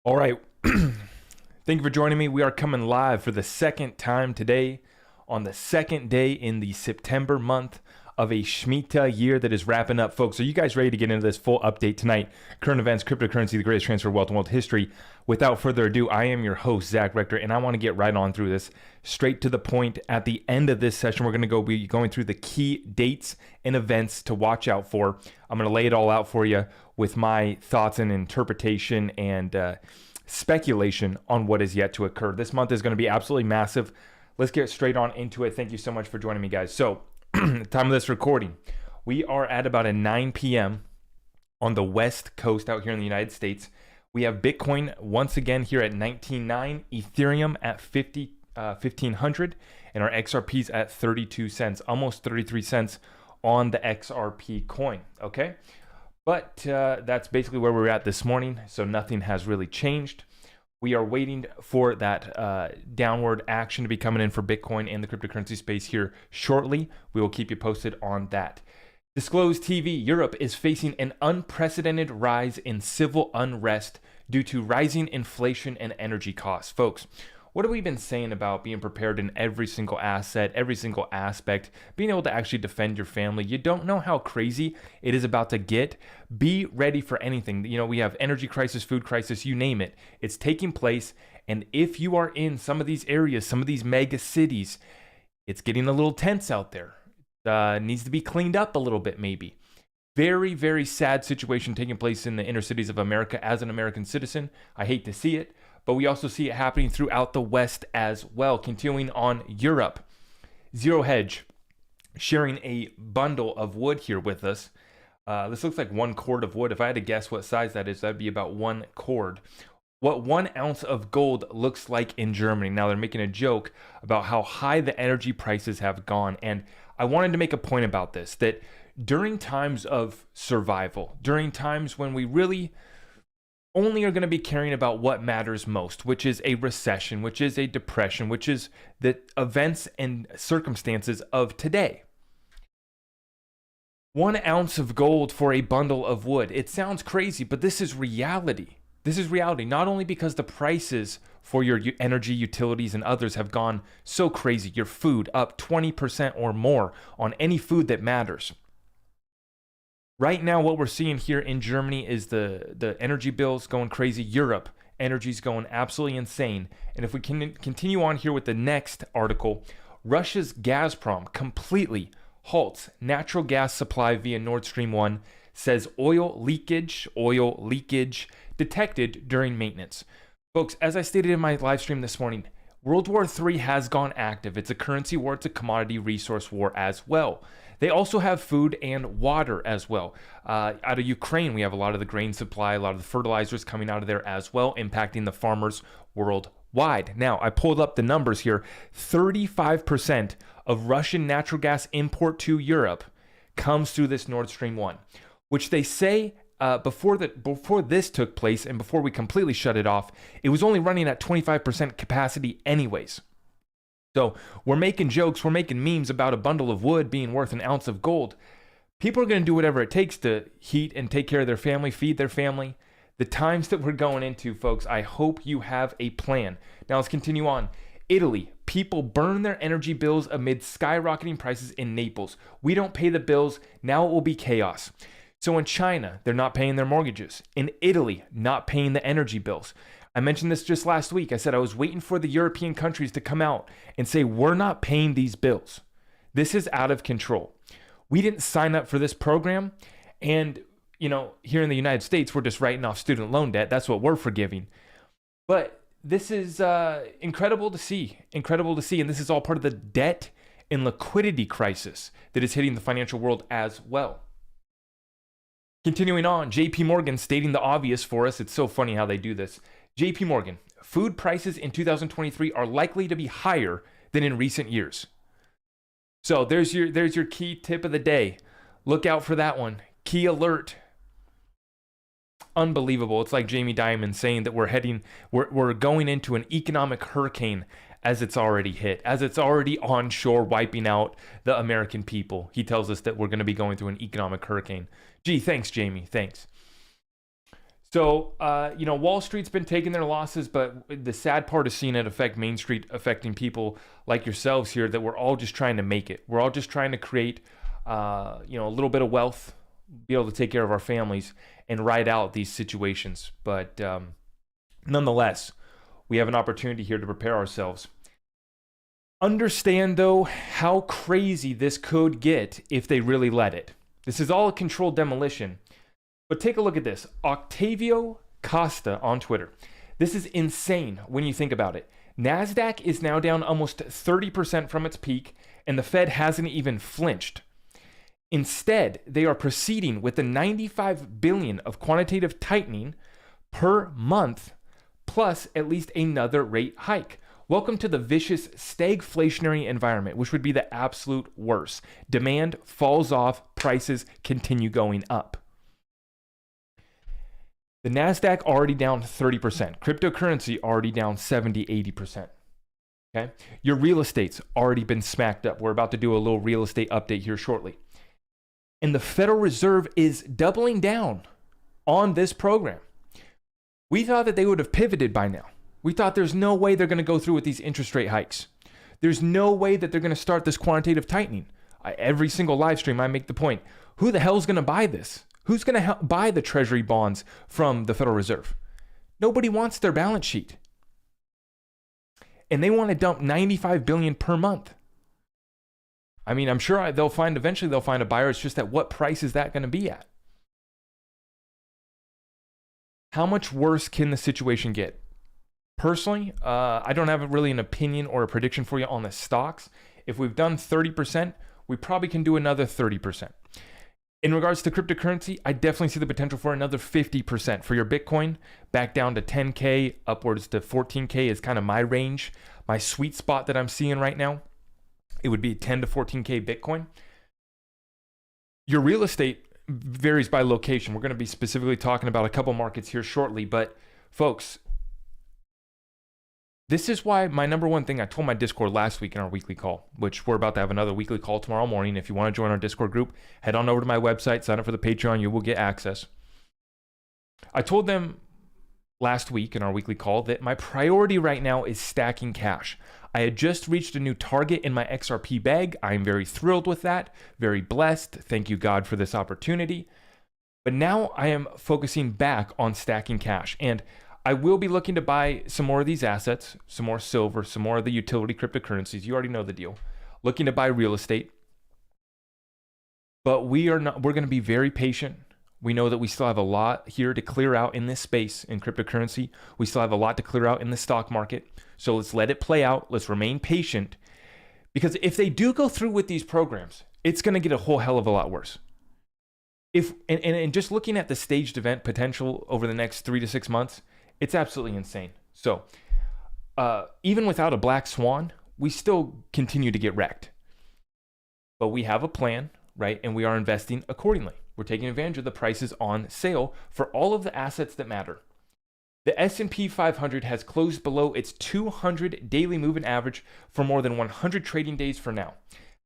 All right. Thank you for joining me. We are coming live for the second time today on the second day in the September month of a Shemitah year that is wrapping up. Folks, are you guys ready to get into this full update tonight? Current events, cryptocurrency, the greatest transfer of wealth in world history. Without further ado, I am your host, Zach Rector, and I want to get right on through this, straight to the point. At the end of this session, we're going to be going through the key dates and events to watch out for. I'm going to lay it all out for you with my thoughts and interpretation and speculation on what is yet to occur. This month is going to be absolutely massive. Let's get straight on into it. Thank you so much for joining me, guys. So, time of this recording, we are at about a 9 p.m. on the West Coast out here in the United States. We have Bitcoin once again here at 19.9, Ethereum at 1,500, and our XRP's at 32 cents, almost 33 cents on the XRP coin, okay? But that's basically where we're at this morning, so nothing has really changed. We are waiting for that downward action to be coming in for Bitcoin and the cryptocurrency space here shortly. We will keep you posted on that. Disclose TV, Europe is facing an unprecedented rise in civil unrest due to rising inflation and energy costs. Folks, what have we been saying about being prepared in every single asset, every single aspect, being able to actually defend your family? You don't know how crazy it is about to get. Be ready for anything. You know, we have energy crisis, food crisis, you name it. It's taking place. And if you are in some of these areas, some of these mega cities, it's getting a little tense out there. Needs to be cleaned up a little bit, maybe. Very, very sad situation taking place in the inner cities of America as an American citizen. I hate to see it, but we also see it happening throughout the West as well. Continuing on Europe, Zero Hedge sharing a bundle of wood here with us. This looks like 1 cord of wood. If I had to guess what size that is, that'd be about 1 cord. What 1 ounce of gold looks like in Germany. Now they're making a joke about how high the energy prices have gone. And I wanted to make a point about this, that during times of survival, during times when we really only are going to be caring about what matters most, which is a recession, which is a depression, which is the events and circumstances of today. 1 ounce of gold for a bundle of wood. It sounds crazy, but this is reality. This is reality, not only because the prices for your energy, utilities, and others have gone so crazy. Your food up 20% or more on any food that matters. Right now, what we're seeing here in Germany is the energy bills going crazy. Europe, energy's going absolutely insane. And if we can continue on here with the next article, Russia's Gazprom completely halts natural gas supply via Nord Stream 1, says oil leakage detected during maintenance. Folks, as I stated in my live stream this morning, World War III has gone active. It's a currency war, it's a commodity resource war as well. They also have food and water as well. Out of Ukraine, we have a lot of the grain supply, a lot of the fertilizers coming out of there as well, impacting the farmers worldwide. Now, I pulled up the numbers here. 35% of Russian natural gas import to Europe comes through this Nord Stream 1, which they say before this took place and before we completely shut it off, it was only running at 25% capacity anyways. So we're making jokes, we're making memes about a bundle of wood being worth 1 ounce of gold. People are going to do whatever it takes to heat and take care of their family, feed their family. The times that we're going into, folks, I hope you have a plan. Now let's continue on. Italy, people burn their energy bills amid skyrocketing prices in Naples. We don't pay the bills, now it will be chaos. So in China, they're not paying their mortgages. In Italy, not paying the energy bills. I mentioned this just last week. I said I was waiting for the European countries to come out and say, we're not paying these bills. This is out of control. We didn't sign up for this program. And, you know, here in the United States, we're just writing off student loan debt. That's what we're forgiving. But this is incredible to see. Incredible to see. And this is all part of the debt and liquidity crisis that is hitting the financial world as well. Continuing on, JP Morgan stating the obvious for us. It's so funny how they do this. JP Morgan, food prices in 2023 are likely to be higher than in recent years. So there's your key tip of the day. Look out for that one. Key alert. Unbelievable. It's like Jamie Dimon saying that we're going into an economic hurricane as it's already hit, as it's already onshore wiping out the American people. He tells us that we're going to be going through an economic hurricane. Gee, thanks, Jamie. Thanks. So, Wall Street's been taking their losses, but the sad part is seeing it affect Main Street, affecting people like yourselves here, that we're all just trying to make it. We're all just trying to create, a little bit of wealth, be able to take care of our families and ride out these situations. But nonetheless, we have an opportunity here to prepare ourselves. Understand, though, how crazy this could get if they really let it. This is all a controlled demolition. But take a look at this. Octavio Costa on Twitter. This is insane when you think about it. NASDAQ is now down almost 30% from its peak, and the Fed hasn't even flinched. Instead, they are proceeding with the $95 billion of quantitative tightening per month, plus at least another rate hike. Welcome to the vicious stagflationary environment, which would be the absolute worst. Demand falls off, prices continue going up. The NASDAQ already down 30%. Cryptocurrency already down 70, 80%. Okay? Your real estate's already been smacked up. We're about to do a little real estate update here shortly. And the Federal Reserve is doubling down on this program. We thought that they would have pivoted by now. We thought there's no way they're going to go through with these interest rate hikes. There's no way that they're going to start this quantitative tightening. Every single live stream, I make the point. Who the hell is going to buy this? Who's going to buy the Treasury bonds from the Federal Reserve? Nobody wants their balance sheet. And they want to dump $95 billion per month. I mean, I'm sure eventually they'll find a buyer. It's just at what price is that going to be at? How much worse can the situation get? Personally, I don't have really an opinion or a prediction for you on the stocks. If we've done 30%, we probably can do another 30%. In regards to cryptocurrency, I definitely see the potential for another 50% for your Bitcoin, back down to 10K, upwards to 14K is kind of my range, my sweet spot that I'm seeing right now. It would be 10 to 14K Bitcoin. Your real estate varies by location. We're going to be specifically talking about a couple markets here shortly, but folks, this is why my number one thing I told my Discord last week in our weekly call, which we're about to have another weekly call tomorrow morning. If you want to join our Discord group, head on over to my website, sign up for the Patreon, you will get access. I told them last week in our weekly call that my priority right now is stacking cash. I had just reached a new target in my XRP bag. I'm very thrilled with that, very blessed. Thank you, God, for this opportunity. But now I am focusing back on stacking cash. And I will be looking to buy some more of these assets, some more silver, some more of the utility cryptocurrencies. You already know the deal. Looking to buy real estate. But we're going to be very patient. We know that we still have a lot here to clear out in this space in cryptocurrency. We still have a lot to clear out in the stock market. So let's let it play out. Let's remain patient. Because if they do go through with these programs, it's going to get a whole hell of a lot worse. And just looking at the staged event potential over the next 3 to 6 months, it's absolutely insane. So even without a black swan, we still continue to get wrecked. But we have a plan, right? And we are investing accordingly. We're taking advantage of the prices on sale for all of the assets that matter. The S&P 500 has closed below its 200 daily moving average for more than 100 trading days for now.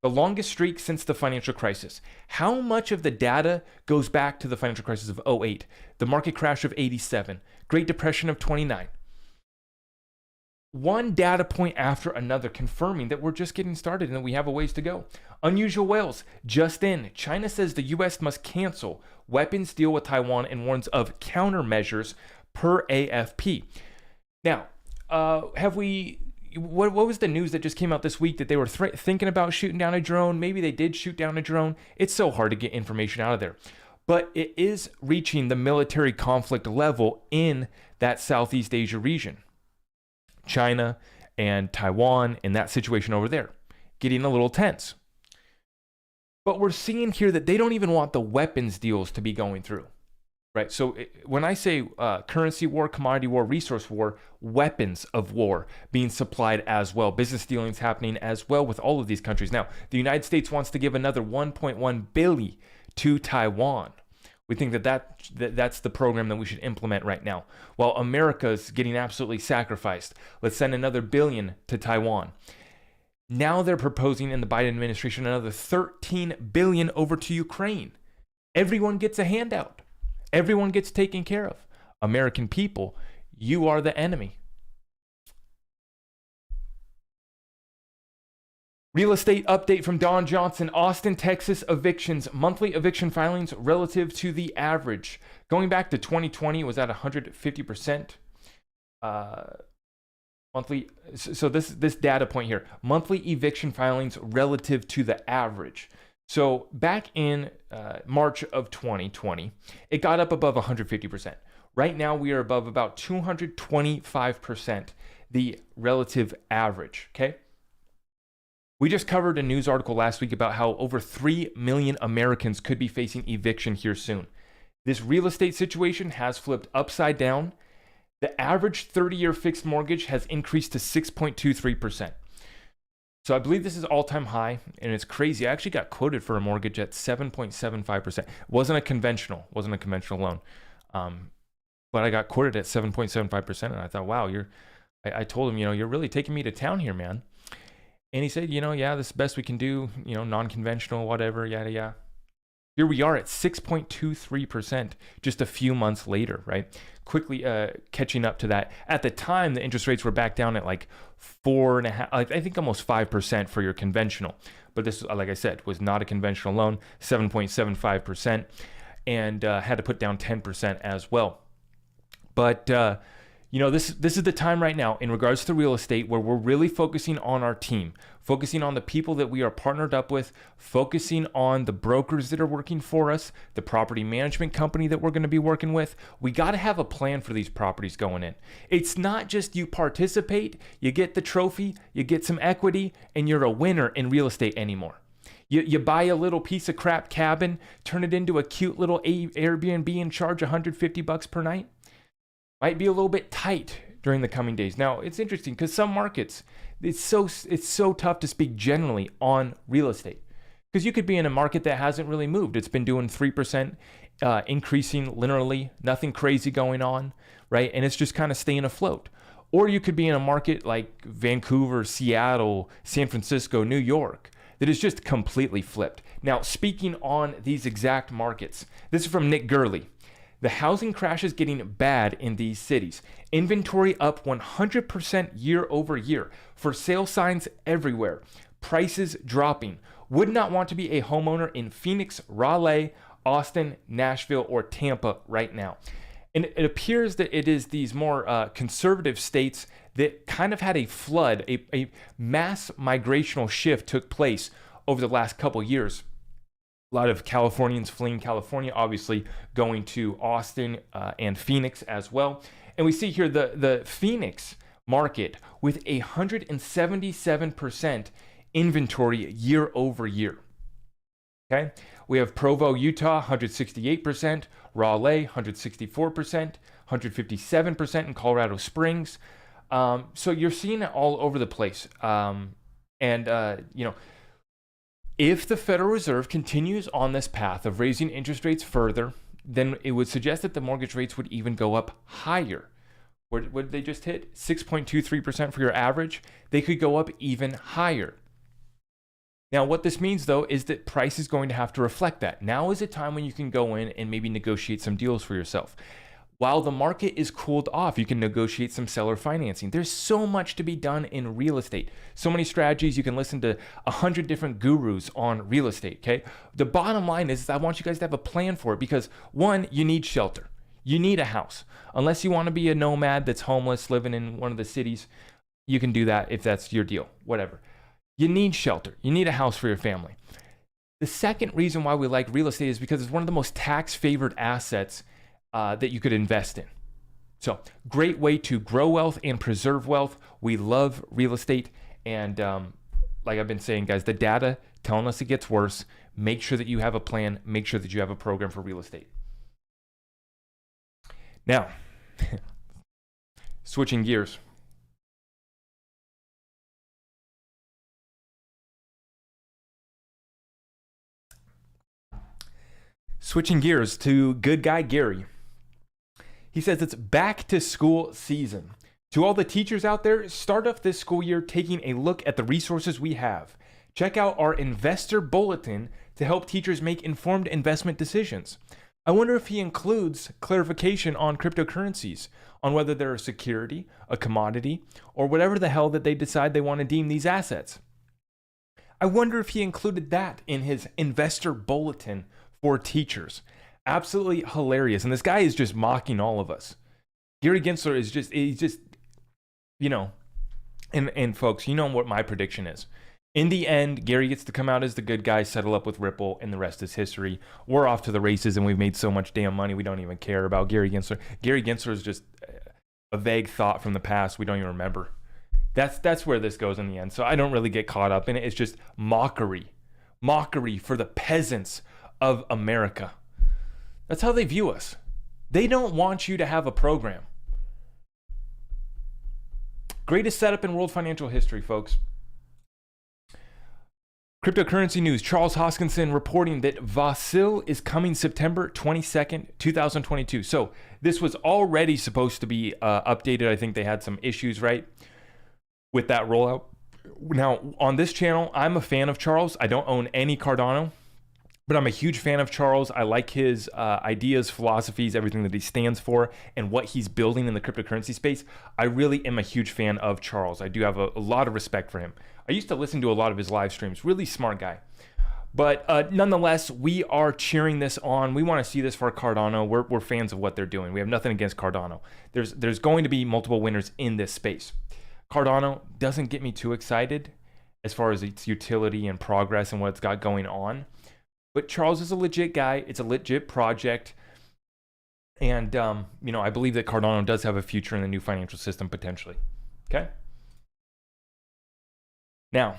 The longest streak since the financial crisis. How much of the data goes back to the financial crisis of 08, the market crash of 87, Great Depression of 29? One data point after another confirming that we're just getting started and that we have a ways to go. Unusual whales, just in. China says the U.S. must cancel weapons deal with Taiwan and warns of countermeasures per AFP. Now, what was the news that just came out this week that they were thinking about shooting down a drone? Maybe they did shoot down a drone. It's so hard to get information out of there. But it is reaching the military conflict level in that Southeast Asia region. China and Taiwan and that situation over there getting a little tense. But we're seeing here that they don't even want the weapons deals to be going through, right? So when I say currency war, commodity war, resource war, weapons of war being supplied as well, business dealings happening as well with all of these countries. Now, the United States wants to give another $1.1 billion to Taiwan. We think that's the program that we should implement right now. While America's getting absolutely sacrificed, let's send another $1 billion to Taiwan. Now they're proposing in the Biden administration another $13 billion over to Ukraine. Everyone gets a handout. Everyone gets taken care of. American people, you are the enemy. Real estate update from Don Johnson. Austin, Texas evictions, monthly eviction filings relative to the average. Going back to 2020, it was at 150%. Monthly. So this data point here, monthly eviction filings relative to the average. So back in March of 2020, it got up above 150%. Right now, we are above about 225%, the relative average, okay? We just covered a news article last week about how over 3 million Americans could be facing eviction here soon. This real estate situation has flipped upside down. The average 30-year fixed mortgage has increased to 6.23%. So I believe this is all-time high, and it's crazy. I actually got quoted for a mortgage at 7.75%. Wasn't a conventional loan, but I got quoted at 7.75%, and I thought, wow, I told him, you're really taking me to town here, man. And he said, yeah, this is the best we can do, non-conventional, whatever, yada, yada. Here we are at 6.23% just a few months later, right? Quickly catching up to that. At the time, the interest rates were back down at like 4.5%, I think almost 5% for your conventional. But this, like I said, was not a conventional loan, 7.75%, and had to put down 10% as well. But this is the time right now in regards to real estate where we're really focusing on our team, focusing on the people that we are partnered up with, focusing on the brokers that are working for us, the property management company that we're going to be working with. We got to have a plan for these properties going in. It's not just you participate, you get the trophy, you get some equity, and you're a winner in real estate anymore. You buy a little piece of crap cabin, turn it into a cute little Airbnb and charge $150 per night. Might be a little bit tight during the coming days. Now, it's interesting because some markets, it's so tough to speak generally on real estate because you could be in a market that hasn't really moved. It's been doing 3%, increasing linearly, nothing crazy going on, right? And it's just kind of staying afloat. Or you could be in a market like Vancouver, Seattle, San Francisco, New York, that is just completely flipped. Now, speaking on these exact markets, this is from Nick Gurley. The housing crash is getting bad in these cities. Inventory up 100% year over year. For sale signs everywhere. Prices dropping. Would not want to be a homeowner in Phoenix, Raleigh, Austin, Nashville, or Tampa right now. And it appears that it is these more conservative states that kind of had a flood, a mass migrational shift took place over the last couple years. A lot of Californians fleeing California, obviously going to Austin and Phoenix as well. And we see here the Phoenix market with 177% inventory year over year. Okay, we have Provo, Utah, 168%, Raleigh, 164%, 157% in Colorado Springs. So you're seeing it all over the place. If the Federal Reserve continues on this path of raising interest rates further, then it would suggest that the mortgage rates would even go up higher. What did they just hit? 6.23% for your average. They could go up even higher. Now, what this means, though, is that price is going to have to reflect that. Now is a time when you can go in and maybe negotiate some deals for yourself. While the market is cooled off, you can negotiate some seller financing. There's so much to be done in real estate. So many strategies. You can listen to 100 different gurus on real estate, okay? The bottom line is I want you guys to have a plan for it because, one, you need shelter. You need a house. Unless you want to be a nomad that's homeless living in one of the cities, you can do that if that's your deal, whatever. You need shelter. You need a house for your family. The second reason why we like real estate is because it's one of the most tax-favored assets that you could invest in. So great way to grow wealth and preserve wealth. We love real estate. And like I've been saying, guys, the data telling us it gets worse. Make sure that you have a plan. Make sure that you have a program for real estate. Now, switching gears. Switching gears to good guy Gary. He says it's back to school season. To all the teachers out there, start off this school year taking a look at the resources we have. Check out our investor bulletin to help teachers make informed investment decisions. I wonder if he includes clarification on cryptocurrencies, on whether they're a security, a commodity, or whatever the hell that they decide they want to deem these assets. I wonder if he included that in his investor bulletin for teachers. Absolutely hilarious. And this guy is just mocking all of us. Gary Gensler is he's just, you know, and folks, you know what my prediction is. In the end, Gary gets to come out as the good guy, settle up with Ripple, and the rest is history. We're off to the races, and we've made so much damn money, we don't even care about Gary Gensler. Gary Gensler is just a vague thought from the past we don't even remember. That's where this goes in the end. So I don't really get caught up in it. It's just mockery for the peasants of America. That's how they view us. They don't want you to have a program. Greatest setup in world financial history, folks. Cryptocurrency news. Charles Hoskinson reporting that Vasil is coming September 22nd, 2022. So this was already supposed to be updated. I think they had some issues, right, with that rollout. Now, on this channel, I'm a fan of Charles. I don't own any Cardano, but I'm a huge fan of Charles. I like his ideas, philosophies, everything that he stands for, and what he's building in the cryptocurrency space. I really am a huge fan of Charles. I do have a lot of respect for him. I used to listen to a lot of his live streams. Really smart guy. But nonetheless, we are cheering this on. We want to see this for Cardano. We're fans of what they're doing. We have nothing against Cardano. There's going to be multiple winners in this space. Cardano doesn't get me too excited as far as its utility and progress and what it's got going on. But Charles is a legit guy. It's a legit project. And, you know, I believe that Cardano does have a future in the new financial system potentially. Okay? Now,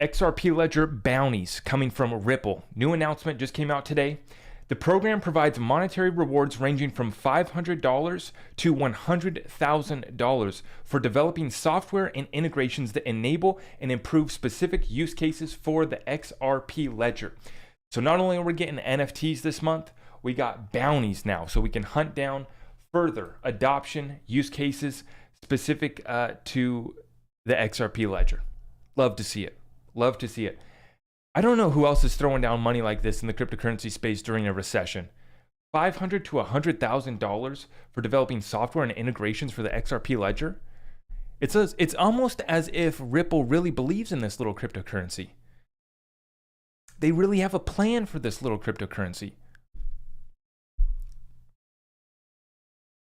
XRP Ledger bounties coming from Ripple. New announcement just came out today. The program provides monetary rewards ranging from $500 to $100,000 for developing software and integrations that enable and improve specific use cases for the XRP Ledger. So not only are we getting NFTs this month, we got bounties now, so we can hunt down further adoption use cases specific to the XRP Ledger. Love to see it. Love to see it. I don't know who else is throwing down money like this in the cryptocurrency space during a recession. $500 to $100,000 for developing software and integrations for the XRP Ledger. It's almost as if Ripple really believes in this little cryptocurrency. They really have a plan for this little cryptocurrency.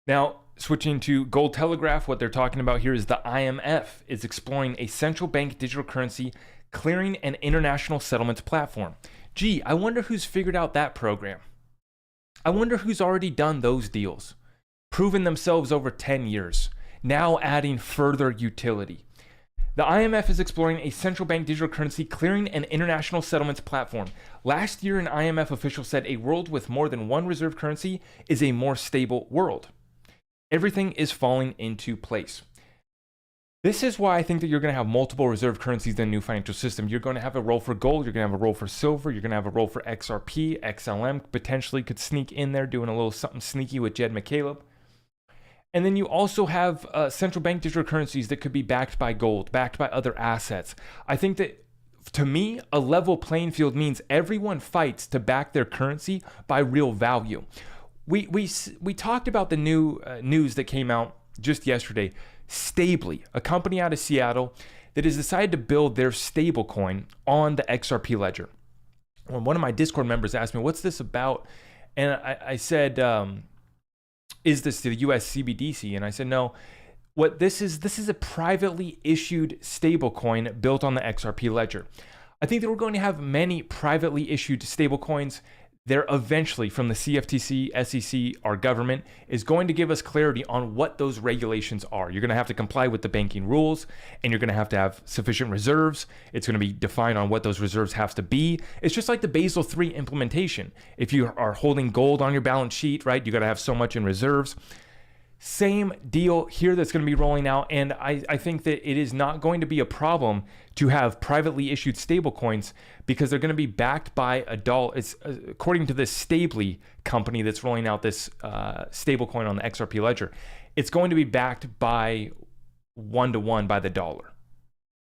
Now, switching to Gold Telegraph, what they're talking about here is the IMF is exploring a central bank digital currency clearing and international settlements platform. Gee, I wonder who's figured out that program. I wonder who's already done those deals, proven themselves over 10 years, now adding further utility. The IMF is exploring a central bank digital currency clearing and international settlements platform. Last year, an IMF official said a world with more than one reserve currency is a more stable world. Everything is falling into place. This is why I think that you're going to have multiple reserve currencies in the new financial system. You're going to have a role for gold. You're going to have a role for silver. You're going to have a role for XRP. XLM potentially could sneak in there doing a little something sneaky with Jed McCaleb. And then you also have central bank digital currencies that could be backed by gold, backed by other assets. I think that, to me, a level playing field means everyone fights to back their currency by real value. We talked about the new news that came out just yesterday. Stably, a company out of Seattle that has decided to build their stablecoin on the XRP Ledger. When one of my Discord members asked me, "What's this about?" and I said, "Is this the US CBDC?" And I said, "No. What this is a privately issued stablecoin built on the XRP Ledger." I think that we're going to have many privately issued stablecoins. They're eventually, from the CFTC, SEC, our government, is going to give us clarity on what those regulations are. You're going to have to comply with the banking rules, and you're going to have sufficient reserves. It's going to be defined on what those reserves have to be. It's just like the Basel III implementation. If you are holding gold on your balance sheet, right, you got to have so much in reserves. Same deal here that's going to be rolling out, and I think that it is not going to be a problem to have privately issued stablecoins because they're going to be backed by a dollar. It's according to this Stably company that's rolling out this stablecoin on the XRP Ledger. It's going to be backed by 1-to-1 by the dollar.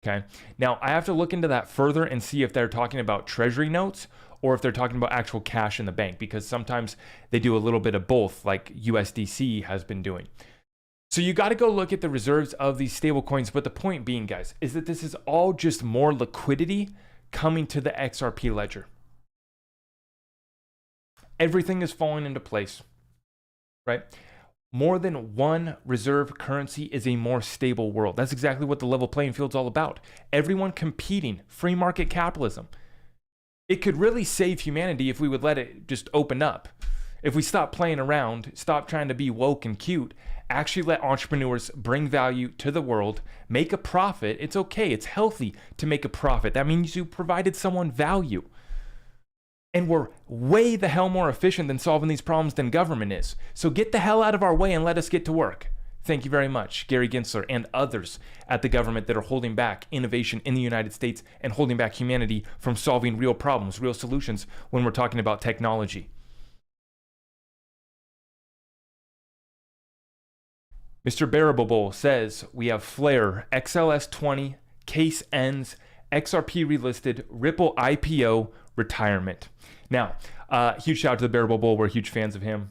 Okay. Now I have to look into that further and see if they're talking about treasury notes or if they're talking about actual cash in the bank, because sometimes they do a little bit of both, like USDC has been doing. So you got to go look at the reserves of these stable coins. But the point being, guys, is that this is all just more liquidity coming to the XRP ledger. Everything is falling into place, right? More than one reserve currency is a more stable world. That's exactly what the level playing field's all about. Everyone competing, free market capitalism. It could really save humanity if we would let it just open up. If we stop playing around, stop trying to be woke and cute, actually let entrepreneurs bring value to the world, make a profit. It's okay. It's healthy to make a profit. That means you provided someone value. And we're way the hell more efficient than solving these problems than government is. So get the hell out of our way and let us get to work. Thank you very much, Gary Gensler and others at the government that are holding back innovation in the United States and holding back humanity from solving real problems, real solutions when we're talking about technology. Mr. Bearable Bowl says we have Flare, XLS20, case ends, XRP relisted, Ripple IPO, retirement. Now, huge shout out to the Bearable Bull. We're huge fans of him.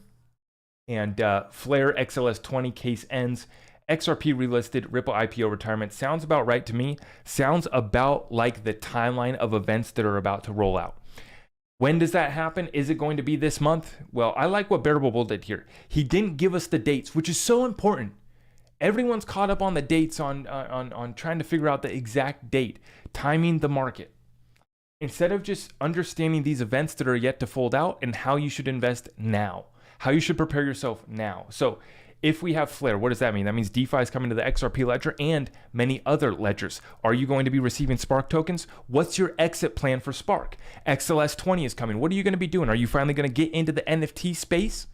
And Flare XLS20 case ends, XRP relisted, Ripple IPO retirement. Sounds about right to me. Sounds about like the timeline of events that are about to roll out. When does that happen? Is it going to be this month? Well, I like what Bearable Bull did here. He didn't give us the dates, which is so important. Everyone's caught up on the dates on trying to figure out the exact date, timing the market. Instead of just understanding these events that are yet to fold out and how you should invest now, how you should prepare yourself now. So if we have Flare, what does that mean? That means DeFi is coming to the XRP ledger and many other ledgers. Are you going to be receiving Spark tokens? What's your exit plan for Spark? XLS20 is coming. What are you going to be doing? Are you finally going to get into the NFT space?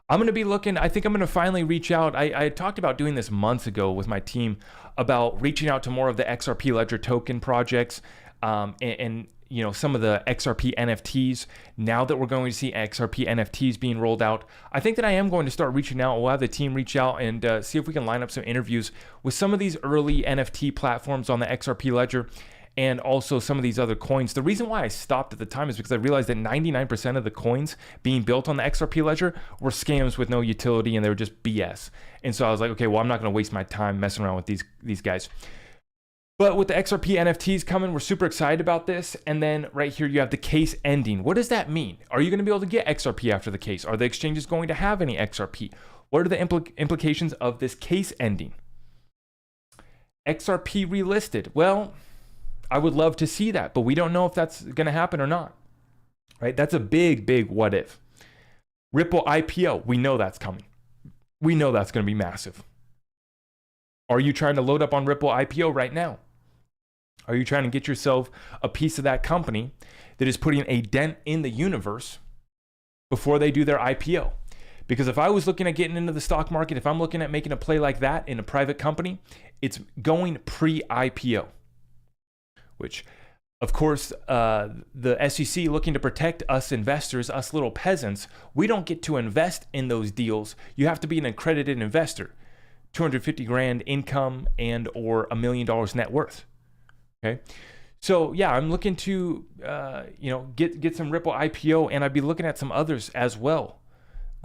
I'm going to be looking, I think I'm going to finally reach out. I had talked about doing this months ago with my team about reaching out to more of the XRP ledger token projects and you know, some of the XRP NFTs. Now that we're going to see XRP NFTs being rolled out, I think that I am going to start reaching out. We'll have the team reach out and see if we can line up some interviews with some of these early NFT platforms on the XRP ledger and also some of these other coins. The reason why I stopped at the time is because I realized that 99% of the coins being built on the XRP ledger were scams with no utility and they were just BS. And so I was like, okay, well, I'm not going to waste my time messing around with these guys. But with the XRP NFTs coming, we're super excited about this. And then right here, you have the case ending. What does that mean? Are you going to be able to get XRP after the case? Are the exchanges going to have any XRP? What are the implications of this case ending? XRP relisted. Well, I would love to see that, but we don't know if that's going to happen or not. Right? That's a big, big what if. Ripple IPO. We know that's coming. We know that's going to be massive. Are you trying to load up on Ripple IPO right now? Are you trying to get yourself a piece of that company that is putting a dent in the universe before they do their IPO? Because if I was looking at getting into the stock market, if I'm looking at making a play like that in a private company, it's going pre-IPO, which of course, the SEC looking to protect us investors, us little peasants, we don't get to invest in those deals. You have to be an accredited investor, 250 grand income and or $1 million net worth. Okay. So yeah, I'm looking to, get some Ripple IPO, and I'd be looking at some others as well.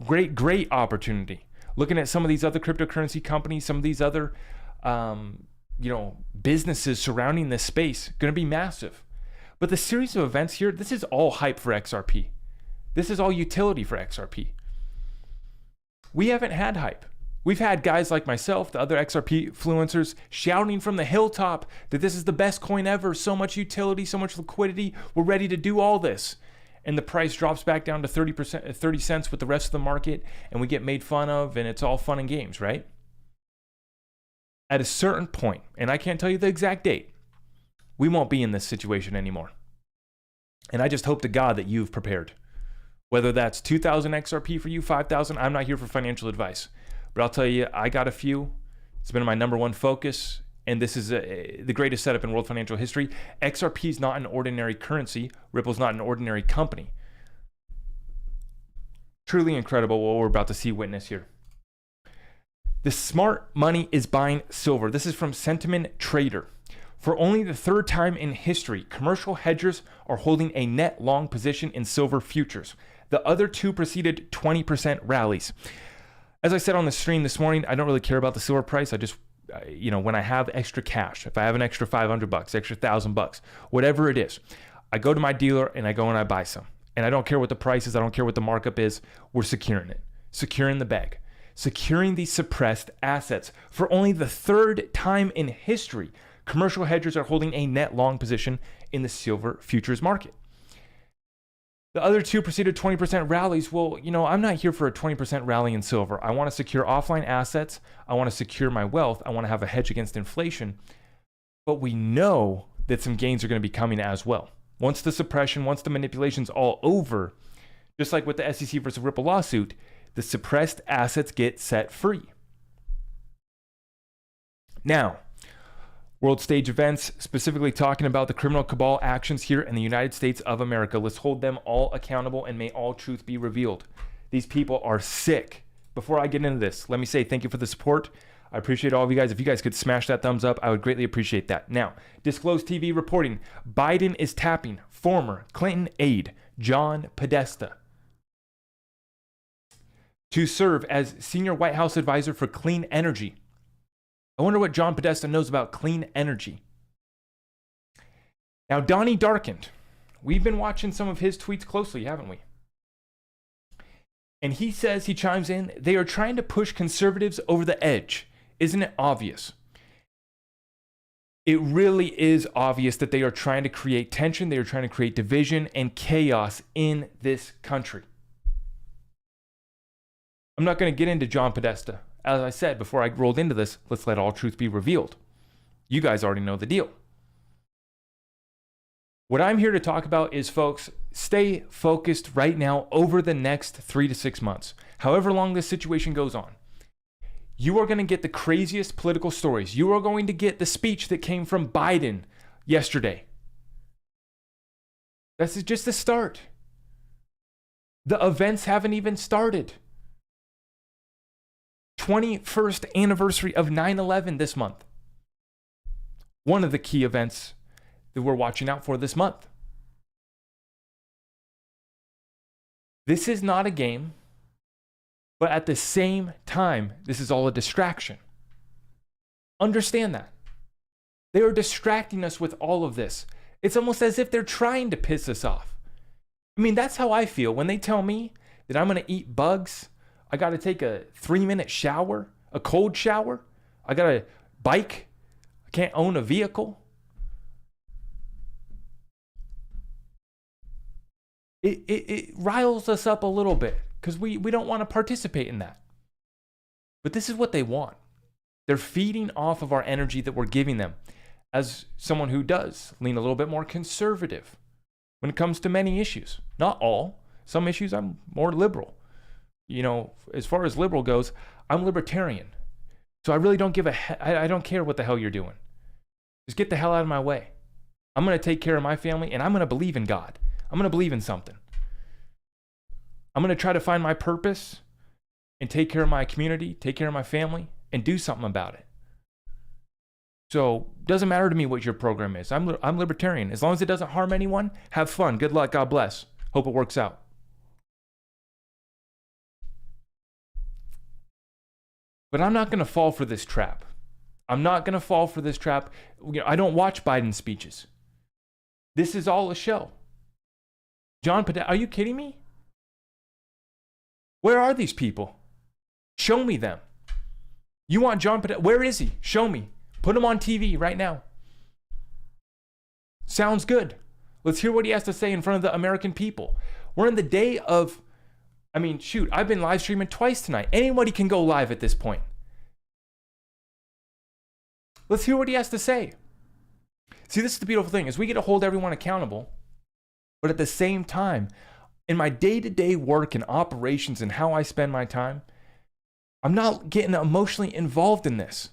Great opportunity. Looking at some of these other cryptocurrency companies, some of these other, businesses surrounding this space, going to be massive. But the series of events here, this is all hype for XRP. This is all utility for XRP. We haven't had hype. We've had guys like myself, the other XRP influencers, shouting from the hilltop that this is the best coin ever, so much utility, so much liquidity, we're ready to do all this. And the price drops back down to 30 cents with the rest of the market, and we get made fun of, and it's all fun and games, right? At a certain point, and I can't tell you the exact date, we won't be in this situation anymore. And I just hope to God that you've prepared. Whether that's 2,000 XRP for you, 5,000, I'm not here for financial advice. But I'll tell you, I got a few. It's been my number one focus, and this is the greatest setup in world financial history. XRP is not an ordinary currency. Ripple's not an ordinary company. Truly incredible what we're about to see witness here. The smart money is buying silver. This is from Sentiment Trader. For only the third time in history, commercial hedgers are holding a net long position in silver futures. The other two preceded 20% rallies. As I said on the stream this morning, I don't really care about the silver price. I just, when I have extra cash, if I have an extra $500, extra $1,000, whatever it is, I go to my dealer and I go and I buy some. And I don't care what the price is. I don't care what the markup is. We're securing it, securing the bag, securing these suppressed assets. For only the third time in history, commercial hedgers are holding a net long position in the silver futures market. The other two preceded 20% rallies. Well, I'm not here for a 20% rally in silver. I want to secure offline assets. I want to secure my wealth. I want to have a hedge against inflation. But we know that some gains are going to be coming as well. Once the suppression, once the manipulation's all over, just like with the SEC versus Ripple lawsuit, the suppressed assets get set free. Now, world stage events, specifically talking about the criminal cabal actions here in the United States of America. Let's hold them all accountable and may all truth be revealed. These people are sick. Before I get into this, let me say thank you for the support. I appreciate all of you guys. If you guys could smash that thumbs up, I would greatly appreciate that. Now, Disclosed TV reporting, Biden is tapping former Clinton aide John Podesta to serve as senior White House advisor for clean energy. I wonder what John Podesta knows about clean energy. Now, Donnie Darkened. We've been watching some of his tweets closely, haven't we? And he chimes in, they are trying to push conservatives over the edge. Isn't it obvious? It really is obvious that they are trying to create tension, they are trying to create division and chaos in this country. I'm not going to get into John Podesta. As I said before I rolled into this, let's let all truth be revealed. You guys already know the deal. What I'm here to talk about is, folks, stay focused right now over the next 3 to 6 months. However long this situation goes on, you are going to get the craziest political stories. You are going to get the speech that came from Biden yesterday. This is just the start. The events haven't even started. 21st anniversary of 9/11 this month. One of the key events that we're watching out for this month. This is not a game, but at the same time, this is all a distraction. Understand that. They are distracting us with all of this. It's almost as if they're trying to piss us off. I mean, that's how I feel when they tell me that I'm going to eat bugs. I got to take a 3-minute shower, a cold shower. I got to bike. I can't own a vehicle. It riles us up a little bit because we don't want to participate in that. But this is what they want. They're feeding off of our energy that we're giving them. As someone who does lean a little bit more conservative when it comes to many issues. Not all. Some issues I'm more liberal. As far as liberal goes, I'm libertarian. So I really don't I don't care what the hell you're doing. Just get the hell out of my way. I'm going to take care of my family and I'm going to believe in God. I'm going to believe in something. I'm going to try to find my purpose and take care of my community, take care of my family, and do something about it. So it doesn't matter to me what your program is. I'm libertarian. As long as it doesn't harm anyone, have fun. Good luck. God bless. Hope it works out. But I'm not going to fall for this trap. I'm not going to fall for this trap. I don't watch Biden's speeches. This is all a show. John Podesta, are you kidding me? Where are these people? Show me them. You want John Podesta? Where is he? Show me. Put him on TV right now. Sounds good. Let's hear what he has to say in front of the American people. We're in the day of, I've been live streaming twice tonight. Anybody can go live at this point. Let's hear what he has to say. See, this is the beautiful thing, is we get to hold everyone accountable, but at the same time, in my day-to-day work and operations and how I spend my time, I'm not getting emotionally involved in this.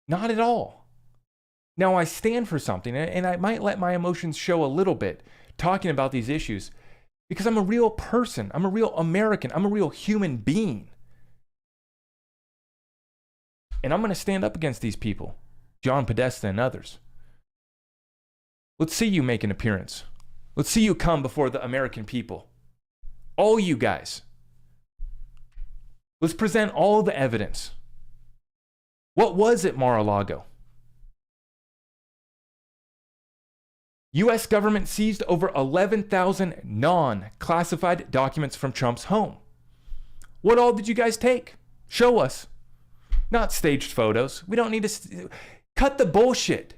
Not at all. Now, I stand for something, and I might let my emotions show a little bit talking about these issues because I'm a real person. I'm a real American. I'm a real human being. And I'm going to stand up against these people, John Podesta and others. Let's see you make an appearance. Let's see you come before the American people. All you guys. Let's present all the evidence. What was at Mar-a-Lago? U.S. government seized over 11,000 non-classified documents from Trump's home. What all did you guys take? Show us. Not staged photos. We don't need to cut the bullshit.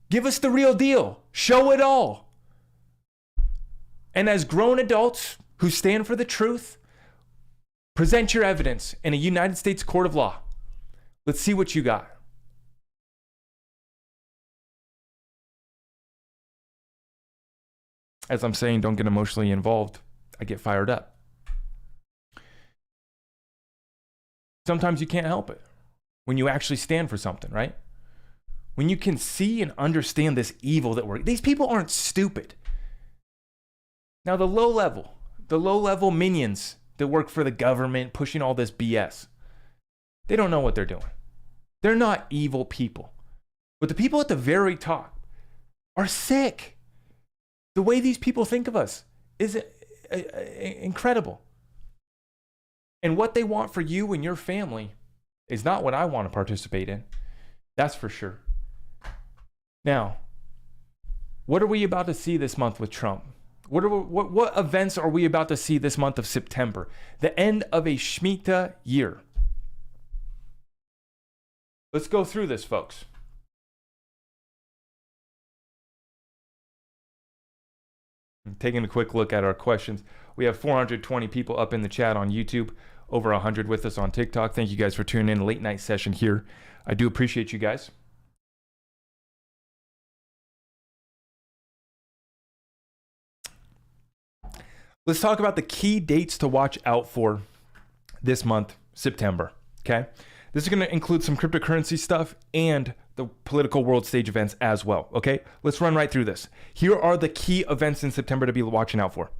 Give us the real deal. Show it all. And as grown adults who stand for the truth, present your evidence in a United States court of law. Let's see what you got. As I'm saying, don't get emotionally involved. I get fired up. Sometimes you can't help it when you actually stand for something, right? When you can see and understand this evil that these people aren't stupid. Now the low level minions that work for the government pushing all this BS, they don't know what they're doing. They're not evil people. But the people at the very top are sick. The way these people think of us is incredible. And what they want for you and your family is not what I want to participate in. That's for sure. Now, what are we about to see this month with Trump? What events are we about to see this month of September? The end of a Shemitah year. Let's go through this, folks. Taking a quick look at our questions. We have 420 people up in the chat on YouTube, over 100 with us on TikTok. Thank you guys for tuning in. Late night session here. I do appreciate you guys. Let's talk about the key dates to watch out for this month, September. Okay. This is going to include some cryptocurrency stuff and the political world stage events as well. Okay, let's run right through this. Here are the key events in September to be watching out for.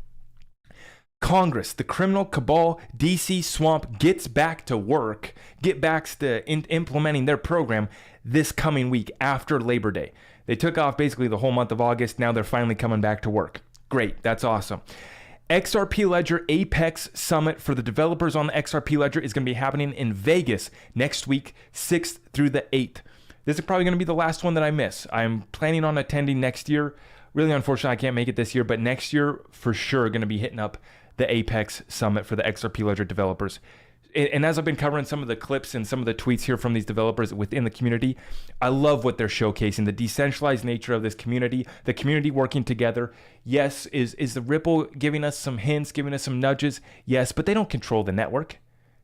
Congress, the criminal cabal, DC swamp gets back to work, get back to implementing their program this coming week after Labor Day. They took off basically the whole month of August. Now they're finally coming back to work. Great, that's awesome. XRP Ledger Apex Summit for the developers on the XRP Ledger is going to be happening in Vegas next week, 6th through the 8th. This is probably going to be the last one that I miss. I'm planning on attending next year. Really, unfortunately, I can't make it this year, but next year, for sure, going to be hitting up the Apex Summit for the XRP Ledger developers. And as I've been covering some of the clips and some of the tweets here from these developers within the community, I love what they're showcasing, the decentralized nature of this community, the community working together. Yes, is the Ripple giving us some hints, giving us some nudges? Yes, but they don't control the network.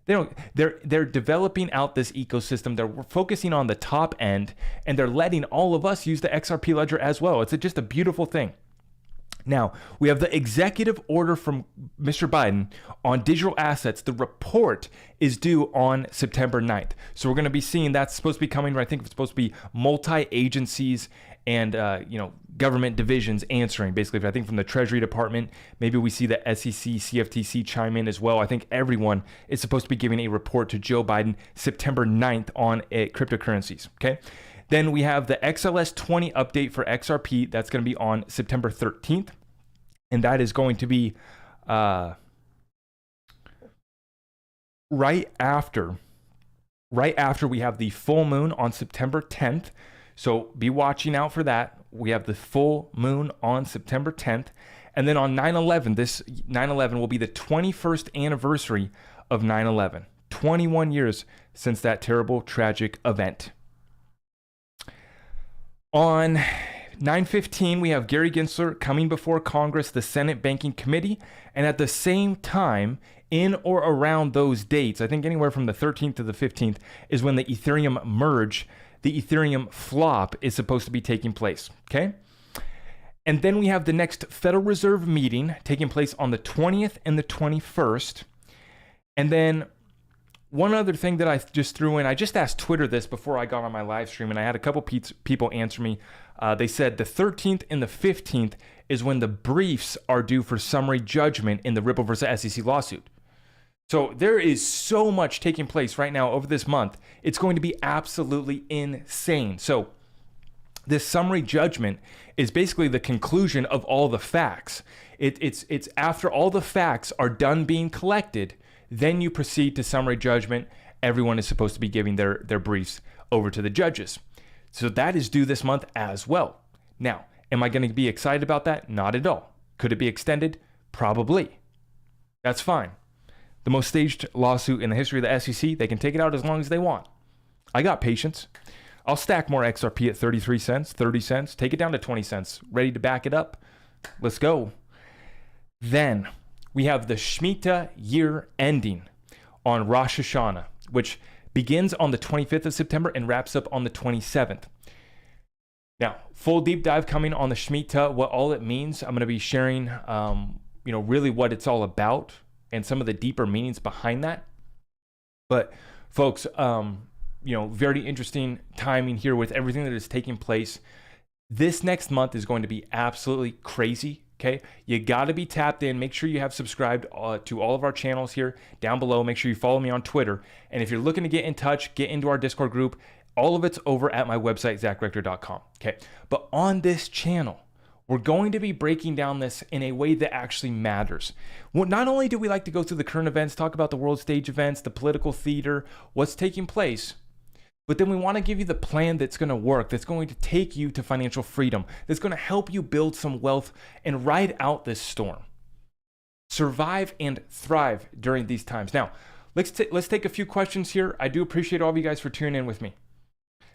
They're developing out this ecosystem. They're focusing on the top end, and they're letting all of us use the XRP Ledger as well. It's just a beautiful thing. Now, we have the executive order from Mr. Biden on digital assets. The report is due on September 9th. So we're going to be seeing that's supposed to be coming. I think it's supposed to be multi-agencies and government divisions answering. Basically, I think from the Treasury Department, maybe we see the SEC, CFTC chime in as well. I think everyone is supposed to be giving a report to Joe Biden September 9th on cryptocurrencies. Okay. Then we have the XLS 20 update for XRP. That's going to be on September 13th. And that is going to be right after we have the full moon on September 10th. So be watching out for that. We have the full moon on September 10th. And then on 9/11, this 9/11 will be the 21st anniversary of 9/11. 21 years since that terrible, tragic event. On 9/15, we have Gary Gensler coming before Congress, the Senate Banking Committee. And at the same time, in or around those dates, I think anywhere from the 13th to the 15th, is when the Ethereum merge, the Ethereum flop is supposed to be taking place. Okay. And then we have the next Federal Reserve meeting taking place on the 20th and the 21st. And then one other thing that I just threw in, I just asked Twitter this before I got on my live stream, and I had a couple people answer me. They said the 13th and the 15th is when the briefs are due for summary judgment in the Ripple versus SEC lawsuit. So there is so much taking place right now over this month. It's going to be absolutely insane. So This summary judgment is basically the conclusion of all the facts. It's after all the facts are done being collected, then you proceed to summary judgment. Everyone is supposed to be giving their briefs over to the judges. So that is due this month as well. Now, am I going to be excited about that? Not at all. Could it be extended? Probably. That's fine. The most staged lawsuit in the history of the SEC, they can take it out as long as they want. I got patience. I'll stack more XRP at 33 cents, 30 cents, take it down to 20 cents, ready to back it up. Let's go. Then we have the Shemitah year ending on Rosh Hashanah, which begins on the 25th of September and wraps up on the 27th. Now, full deep dive coming on the Shemitah, what all it means. I'm going to be sharing, really what it's all about and some of the deeper meanings behind that. But folks, very interesting timing here with everything that is taking place. This next month is going to be absolutely crazy. Okay, you got to be tapped in. Make sure you have subscribed to all of our channels here down below. Make sure you follow me on Twitter. And if you're looking to get in touch, get into our Discord group. All of it's over at my website, zachrector.com. Okay, but on this channel, we're going to be breaking down this in a way that actually matters. Well, not only do we like to go through the current events, talk about the world stage events, the political theater, what's taking place, but then we want to give you the plan that's going to work, that's going to take you to financial freedom, that's going to help you build some wealth and ride out this storm. Survive and thrive during these times. Now, let's take a few questions here. I do appreciate all of you guys for tuning in with me.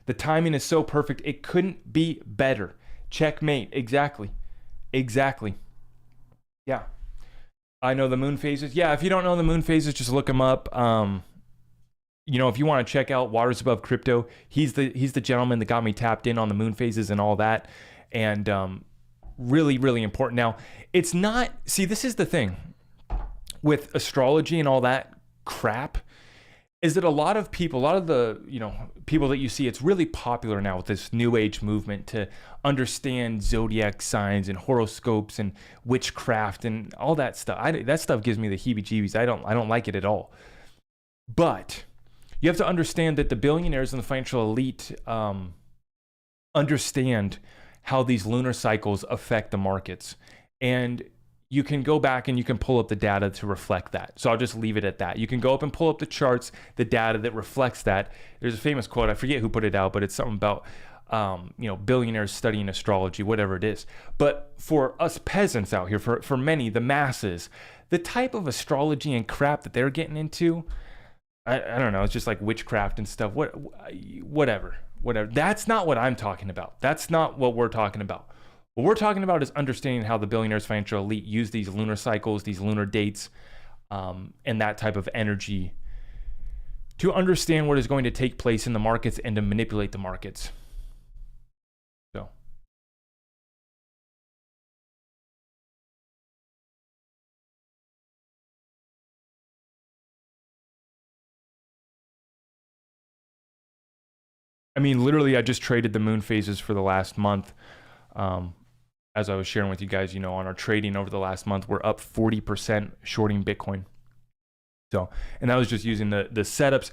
The timing is so perfect. It couldn't be better. Checkmate. Exactly. Yeah. I know the moon phases. Yeah, if you don't know the moon phases, just look them up. If you want to check out Waters Above Crypto, he's the gentleman that got me tapped in on the moon phases and all that. And really, really important. Now, it's not, this is the thing with astrology and all that crap, is that a lot of the, people that you see, it's really popular now with this new age movement to understand zodiac signs and horoscopes and witchcraft and all that stuff. That stuff gives me the heebie-jeebies. I don't like it at all. But you have to understand that the billionaires and the financial elite understand how these lunar cycles affect the markets. And you can go back and you can pull up the data to reflect that. So I'll just leave it at that. You can go up and pull up the charts, the data that reflects that. There's a famous quote, I forget who put it out, but it's something about billionaires studying astrology, whatever it is. But for us peasants out here, for many, the masses, the type of astrology and crap that they're getting into, I don't know, it's just like witchcraft and stuff. Whatever. That's not what I'm talking about. That's not what we're talking about. What we're talking about is understanding how the billionaires, financial elite use these lunar cycles, these lunar dates, and that type of energy to understand what is going to take place in the markets and to manipulate the markets. So. I mean, literally, I just traded the moon phases for the last month. As I was sharing with you guys, on our trading over the last month, we're up 40% shorting Bitcoin. So, and that was just using the setups.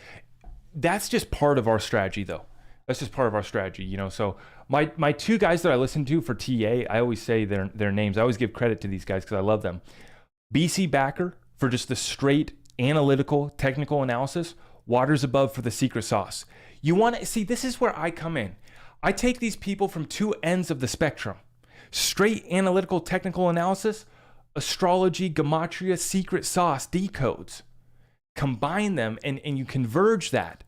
That's just part of our strategy, though. That's just part of our strategy, So my two guys that I listen to for TA, I always say their names. I always give credit to these guys because I love them. BC Backer for just the straight analytical, technical analysis. Waters Above for the secret sauce. You want to see, this is where I come in. I take these people from two ends of the spectrum. Straight analytical technical analysis, astrology, gematria, secret sauce, decodes. Combine them and you converge that.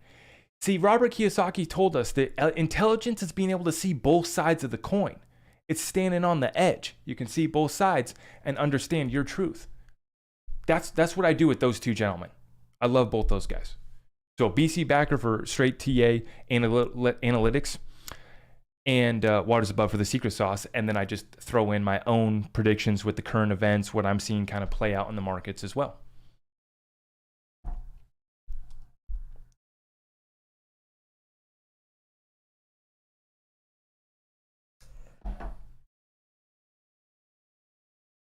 See, Robert Kiyosaki told us that intelligence is being able to see both sides of the coin. It's standing on the edge. You can see both sides and understand your truth. That's what I do with those two gentlemen. I love both those guys. So BC Backer for straight TA analytics, and Waters Above for the secret sauce. And then I just throw in my own predictions with the current events, what I'm seeing kind of play out in the markets as well.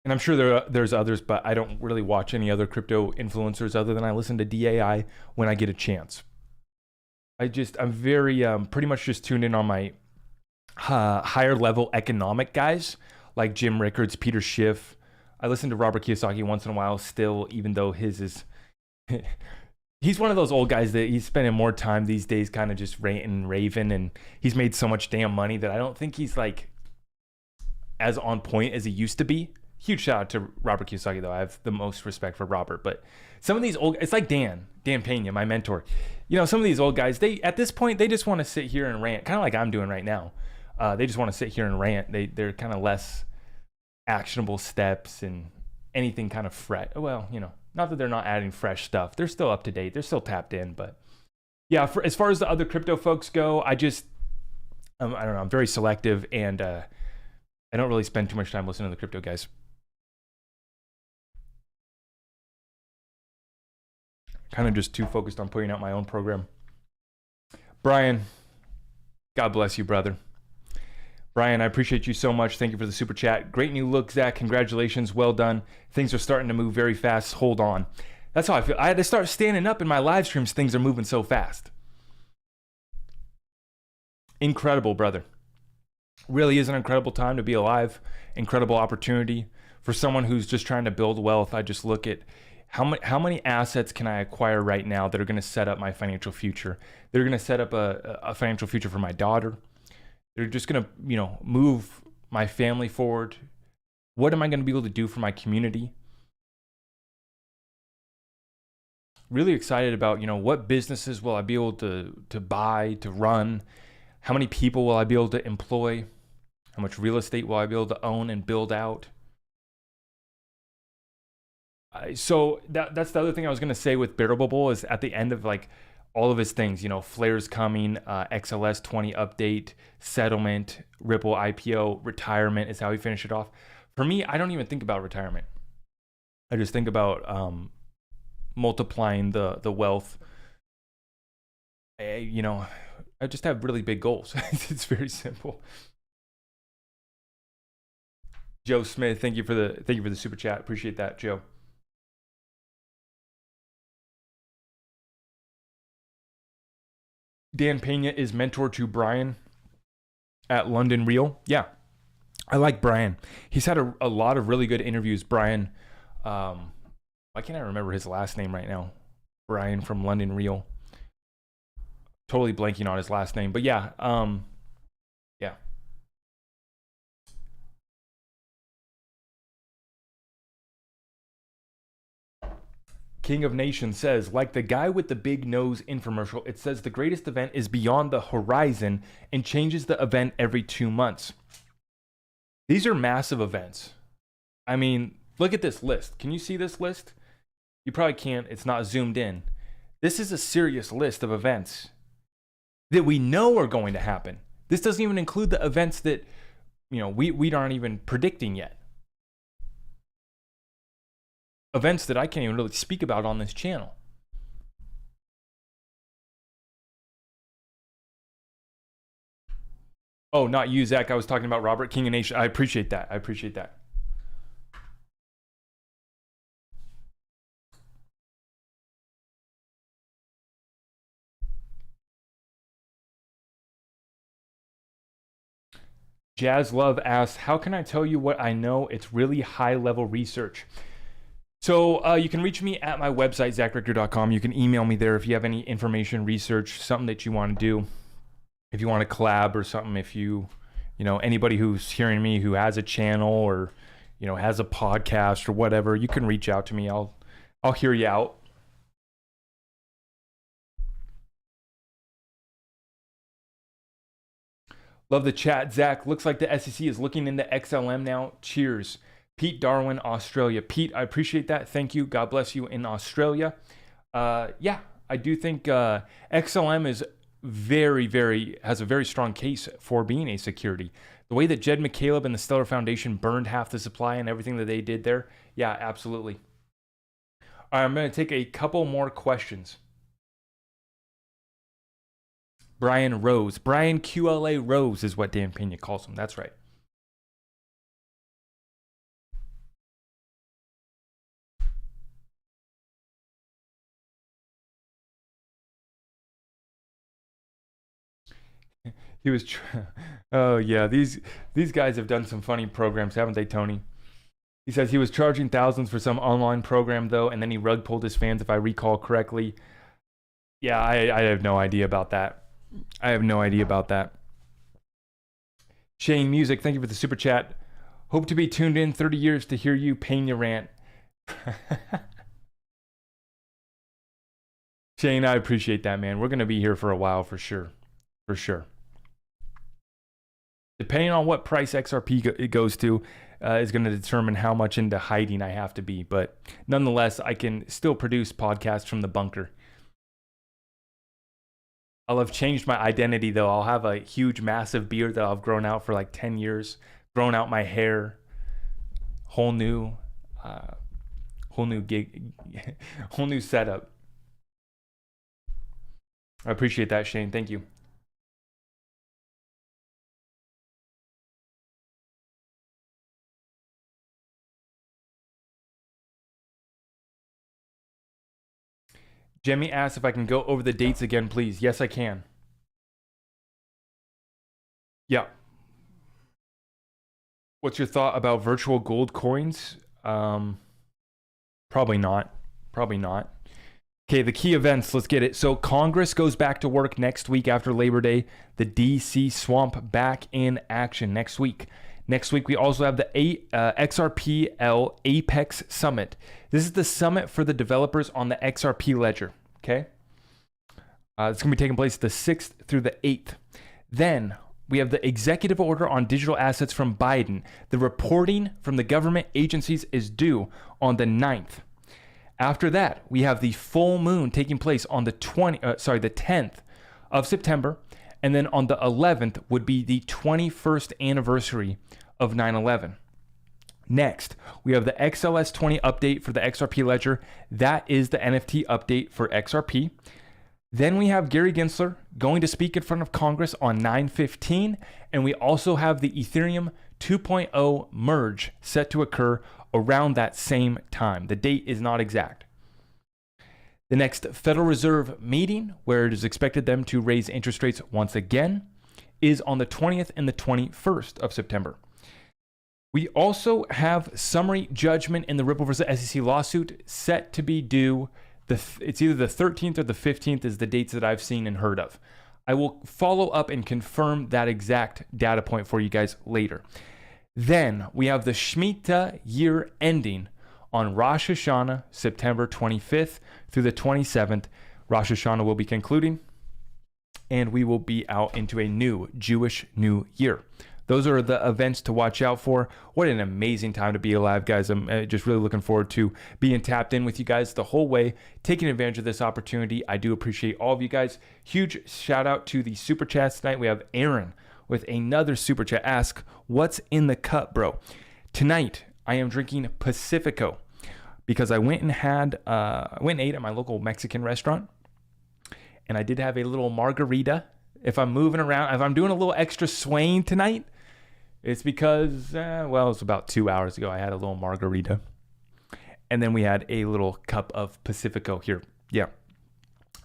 And I'm sure there's others, but I don't really watch any other crypto influencers other than I listen to DAI when I get a chance. I'm very pretty much just tuned in on my higher level economic guys like Jim Rickards, Peter Schiff. I listen to Robert Kiyosaki once in a while still, even though his is he's one of those old guys that he's spending more time these days kind of just ranting and raving, and he's made so much damn money that I don't think he's like as on point as he used to be. Huge shout out to Robert Kiyosaki though. I have the most respect for Robert, but some of these old, it's like Dan Pena, my mentor. You know, some of these old guys, they at this point they just want to sit here and rant, kind of like I'm doing right now. They just want to sit here and rant. They're kind of less actionable steps and anything kind of fresh. Well, you know, not that they're not adding fresh stuff. They're still up to date. They're still tapped in. But yeah, as far as the other crypto folks go, I don't know. I'm very selective, and I don't really spend too much time listening to the crypto guys. Kind of just too focused on putting out my own program. Brian, God bless you, brother. Brian, I appreciate you so much. Thank you for the super chat. Great new look, Zach. Congratulations. Well done. Things are starting to move very fast. Hold on. That's how I feel. I had to start standing up in my live streams. Things are moving so fast. Incredible, brother. Really is an incredible time to be alive. Incredible opportunity. For someone who's just trying to build wealth, I just look at how many assets can I acquire right now that are going to set up my financial future? They're going to set up a financial future for my daughter. They're just going to, you know, move my family forward. What am I going to be able to do for my community? Really excited about, you know, what businesses will I be able to buy, to run? How many people will I be able to employ? How much real estate will I be able to own and build out? So that's the other thing I was going to say with Bearable is at the end of like all of his things, you know, Flare's coming, XLS 20 update, settlement, Ripple IPO, retirement is how he finished it off. For me, I don't even think about retirement. I just think about multiplying the wealth. You know, I just have really big goals. It's very simple. Joe Smith, thank you for the super chat. Appreciate that, Joe. Dan Pena is mentor to Brian at London Real. Yeah, I like Brian. He's had a lot of really good interviews. Brian, why can't I remember his last name right now? Brian from London Real. Totally blanking on his last name, but yeah, yeah. King of Nations says, like the guy with the big nose infomercial, it says the greatest event is beyond the horizon and changes the event every 2 months. These are massive events. I mean, look at this list. Can you see this list? You probably can't. It's not zoomed in. This is a serious list of events that we know are going to happen. This doesn't even include the events that, you know, we aren't even predicting yet. Events that I can't even really speak about on this channel. Oh, not you, Zach. I was talking about Robert, King of Nation. I appreciate that. I appreciate that. Jazz Love asks, how can I tell you what I know? It's really high level research. So you can reach me at my website, zachrichter.com. You can email me there if you have any information, research, something that you want to do. If you want to collab or something, if you know, anybody who's hearing me who has a channel or, you know, has a podcast or whatever, you can reach out to me. I'll hear you out. Love the chat, Zach. Looks like the SEC is looking into XLM now. Cheers. Pete Darwin, Australia. Pete, I appreciate that. Thank you. God bless you in Australia. Yeah, I do think XLM is has a very strong case for being a security. The way that Jed McCaleb and the Stellar Foundation burned half the supply and everything that they did there, yeah, absolutely. All right, I'm going to take a couple more questions. Brian Rose. Brian QLA Rose is what Dan Pena calls him. That's right. He was. Oh yeah, these guys have done some funny programs, haven't they, Tony? He says he was charging thousands for some online program though, and then he rug pulled his fans, if I recall correctly. Yeah, I have no idea about that. I have no idea about that. Shane Music, thank you for the super chat. Hope to be tuned in 30 years to hear you Pena rant. Shane, I appreciate that, man. We're going to be here for a while for sure. For sure. Depending on what price XRP it goes to is going to determine how much into hiding I have to be. But nonetheless, I can still produce podcasts from the bunker. I'll have changed my identity, though. I'll have a huge, massive beard that I've grown out for like 10 years. Grown out my hair. Whole new gig. Whole new setup. I appreciate that, Shane. Thank you. Jemmy asks if I can go over the dates again, please. Yes, I can. Yeah. What's your thought about virtual gold coins? Probably not. Probably not. Okay, the key events, let's get it. So Congress goes back to work next week after Labor Day. The DC swamp back in action next week. Next week, we also have the XRPL Apex Summit. This is the summit for the developers on the XRP ledger, okay? It's going to be taking place the 6th through the 8th. Then we have the executive order on digital assets from Biden. The reporting from the government agencies is due on the 9th. After that, we have the full moon taking place on the 10th of September. And then on the 11th would be the 21st anniversary of 9/11. Next, we have the XLS20 update for the XRP ledger. That is the NFT update for XRP. Then we have Gary Gensler going to speak in front of Congress on 9/15. And we also have the Ethereum 2.0 merge set to occur around that same time. The date is not exact. The next Federal Reserve meeting, where it is expected them to raise interest rates once again, is on the 20th and the 21st of September. We also have summary judgment in the Ripple versus SEC lawsuit set to be due. It's either the 13th or the 15th is the dates that I've seen and heard of. I will follow up and confirm that exact data point for you guys later. Then we have the Shemitah year ending on Rosh Hashanah, September 25th through the 27th. Rosh Hashanah will be concluding, and we will be out into a new Jewish New Year. Those are the events to watch out for. What an amazing time to be alive, guys. I'm just really looking forward to being tapped in with you guys the whole way, taking advantage of this opportunity. I do appreciate all of you guys. Huge shout out to the super chats tonight. We have Aaron with another super chat. Ask, what's in the cup, bro? Tonight, I am drinking Pacifico because I went and ate at my local Mexican restaurant, and I did have a little margarita. If I'm moving around, if I'm doing a little extra swaying tonight, it's because, it's about 2 hours ago, I had a little margarita. And then we had a little cup of Pacifico here. Yeah.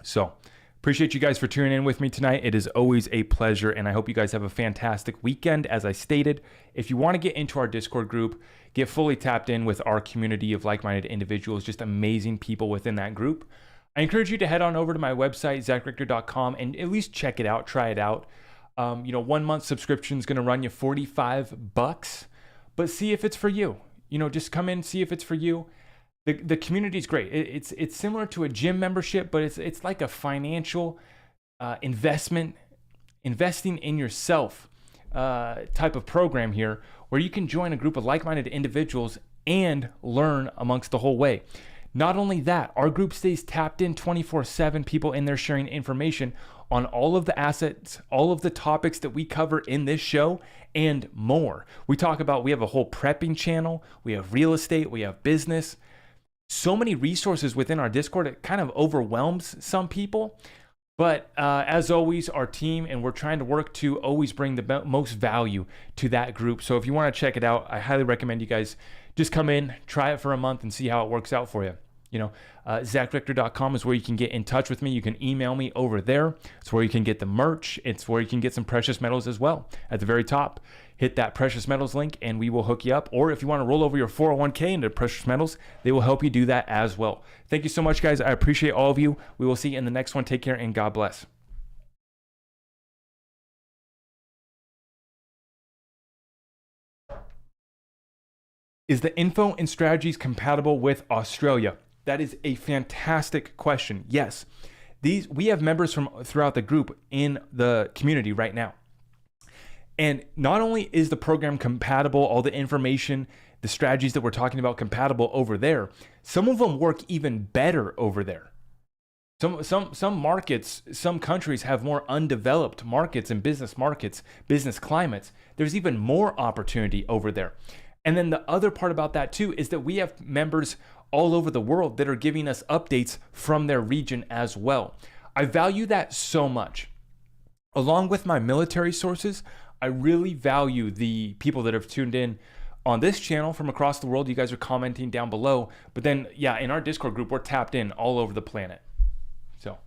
So appreciate you guys for tuning in with me tonight. It is always a pleasure, and I hope you guys have a fantastic weekend. As I stated, if you want to get into our Discord group, get fully tapped in with our community of like-minded individuals, just amazing people within that group, I encourage you to head on over to my website, zachrichter.com, and at least check it out, try it out. 1 month subscription is going to run you $45, but see if it's for you. Just come in, see if it's for you. The community is great. It's similar to a gym membership, but it's like a financial investing in yourself type of program here, where you can join a group of like-minded individuals and learn amongst the whole way. Not only that, our group stays tapped in 24/7, people in there sharing information on all of the assets, all of the topics that we cover in this show, and more. We have a whole prepping channel, we have real estate, we have business. So many resources within our Discord, it kind of overwhelms some people. But as always, our team, and we're trying to work to always bring the most value to that group. So if you want to check it out, I highly recommend you guys just come in, try it for a month, and see how it works out for you. ZachRichter.com is where you can get in touch with me. You can email me over there. It's where you can get the merch. It's where you can get some precious metals as well. At the very top, hit that precious metals link and we will hook you up. Or if you want to roll over your 401k into precious metals, they will help you do that as well. Thank you so much, guys. I appreciate all of you. We will see you in the next one. Take care and God bless. Is the info and strategies compatible with Australia? That is a fantastic question. Yes. We have members from throughout the group in the community right now. And not only is the program compatible, all the information, the strategies that we're talking about compatible over there, some of them work even better over there. Some markets, some countries have more undeveloped markets and business markets, business climates. There's even more opportunity over there. And then the other part about that too is that we have members all over the world that are giving us updates from their region as well. I value that so much. Along with my military sources, I really value the people that have tuned in on this channel from across the world. You guys are commenting down below. But then, yeah, in our Discord group, we're tapped in all over the planet. So,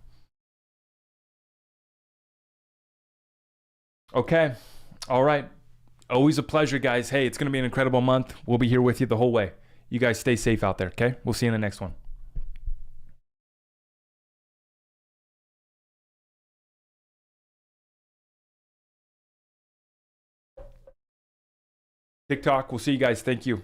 okay. All right. Always a pleasure, guys. Hey, it's going to be an incredible month. We'll be here with you the whole way. You guys stay safe out there, okay? We'll see you in the next one. TikTok, we'll see you guys. Thank you.